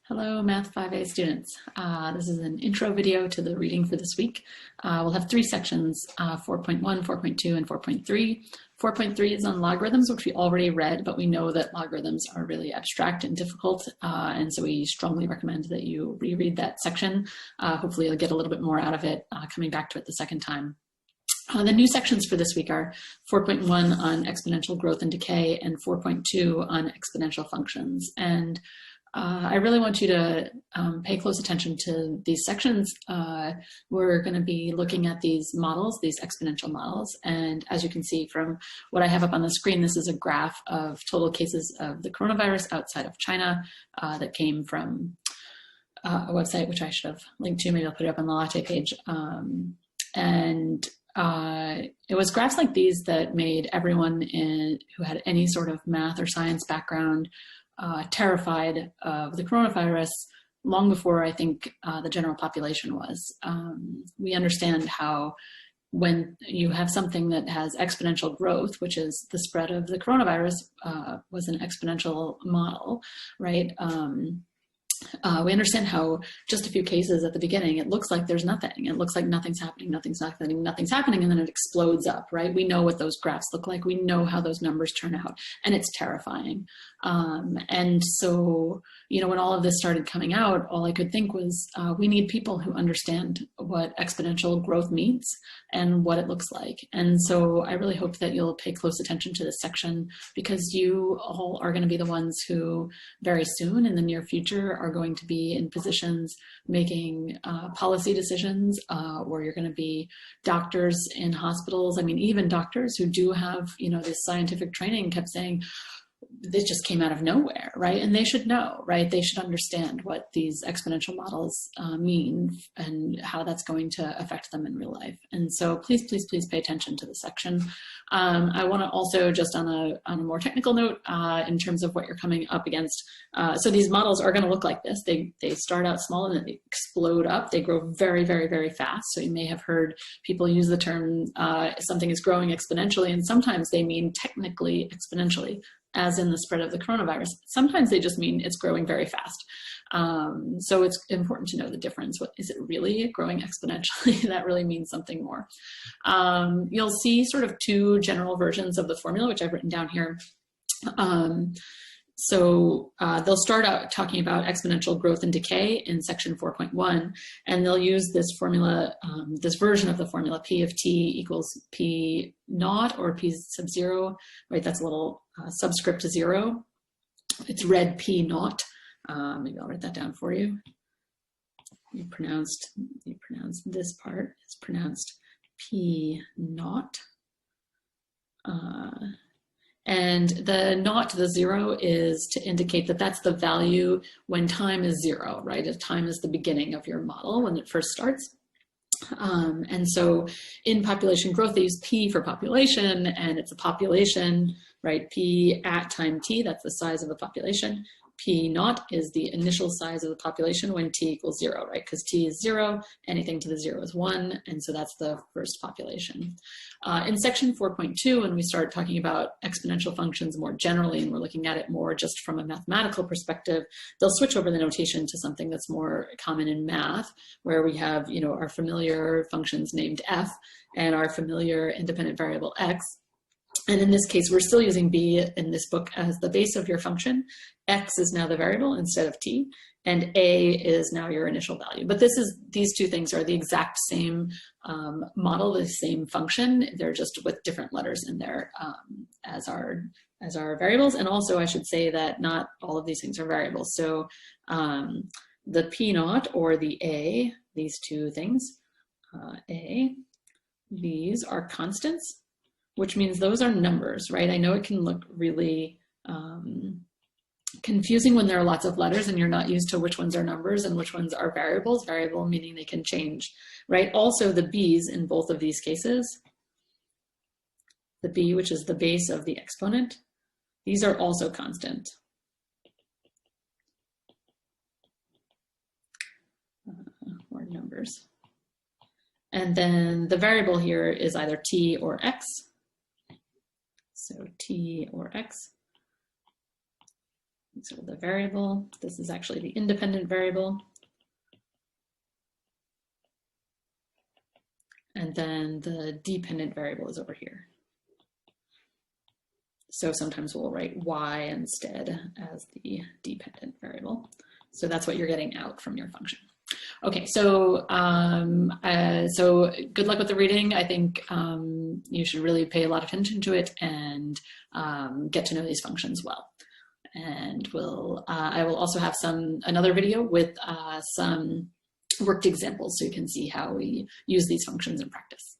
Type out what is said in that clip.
Hello, Math 5a students. This is an intro video to the reading for this week. We'll have three sections, 4.1, 4.2, and 4.3. 4.3 is on logarithms, which we already read, but we know that logarithms are really abstract and difficult, and so we strongly recommend that you reread that section. Hopefully you'll get a little bit more out of it coming back to it the second time. The new sections for this week are 4.1 on exponential growth and decay and 4.2 on exponential functions. And I really want you to pay close attention to these sections. We're going to be looking at these models, these exponential models. And as you can see from what I have up on the screen, this is a graph of total cases of the coronavirus outside of China that came from a website, which I should have linked to. Maybe I'll put it up on the latte page. It was graphs like these that made everyone who had any sort of math or science background terrified of the coronavirus long before I think the general population was. We understand how when you have something that has exponential growth, which is the spread of the coronavirus was an exponential model, right? We understand how just a few cases at the beginning, it looks like there's nothing. It looks like nothing's happening, nothing's happening, nothing's happening, and then it explodes up, right? We know what those graphs look like. We know how those numbers turn out, and it's terrifying. And so, you know, when all of this started coming out, all I could think was we need people who understand what exponential growth means and what it looks like. And so I really hope that you'll pay close attention to this section, because you all are going to be the ones who very soon in the near future are going to be in positions making policy decisions, where you're going to be doctors in hospitals. I mean, even doctors who do have, you know, this scientific training kept saying, this just came out of nowhere, right? And they should know, right? They should understand what these exponential models mean and how that's going to affect them in real life. And so please, please, please pay attention to the section. I want to also just on a more technical note, in terms of what you're coming up against. So these models are going to look like this. They start out small and then they explode up. They grow very, very, very fast. So you may have heard people use the term something is growing exponentially, and sometimes they mean technically exponentially, as in the spread of the coronavirus. Sometimes they just mean it's growing very fast. So it's important to know the difference. What is it really growing exponentially? That really means something more. You'll see sort of two general versions of the formula, which I've written down here. They'll start out talking about exponential growth and decay in section 4.1, and they'll use this formula, this version of the formula, P of t equals P naught or P sub 0, right? That's a little subscript to 0. It's read P naught. Maybe I'll write that down for you. You pronounce this part. It's pronounced P naught. And the naught, the 0, is to indicate that that's the value when time is 0, right? If time is the beginning of your model when it first starts. And so in population growth, they use P for population, and it's a population, right? P at time t, that's the size of the population. P naught is the initial size of the population when t equals 0, right? Because t is 0, anything to the 0 is 1, and so that's the first population. In section 4.2, when we start talking about exponential functions more generally, and we're looking at it more just from a mathematical perspective, they'll switch over the notation to something that's more common in math, where we have, you know, our familiar functions named f and our familiar independent variable x. And in this case, we're still using b in this book as the base of your function. X is now the variable instead of t, and a is now your initial value. But these two things are the exact same model, the same function. They're just with different letters in there as our variables. And also, I should say that not all of these things are variables. So the p naught or the a, these two things, these are constants, which means those are numbers, right? I know it can look really confusing when there are lots of letters and you're not used to which ones are numbers and which ones are variables. Variable meaning they can change, right? Also the b's in both of these cases, the b, which is the base of the exponent, these are also constant. Or numbers. And then the variable here is either t or x. So t or x. So the variable, this is actually the independent variable. And then the dependent variable is over here. So sometimes we'll write y instead as the dependent variable. So that's what you're getting out from your function. Okay, so so good luck with the reading. I think you should really pay a lot of attention to it and get to know these functions well. And I will also have another video with some worked examples so you can see how we use these functions in practice.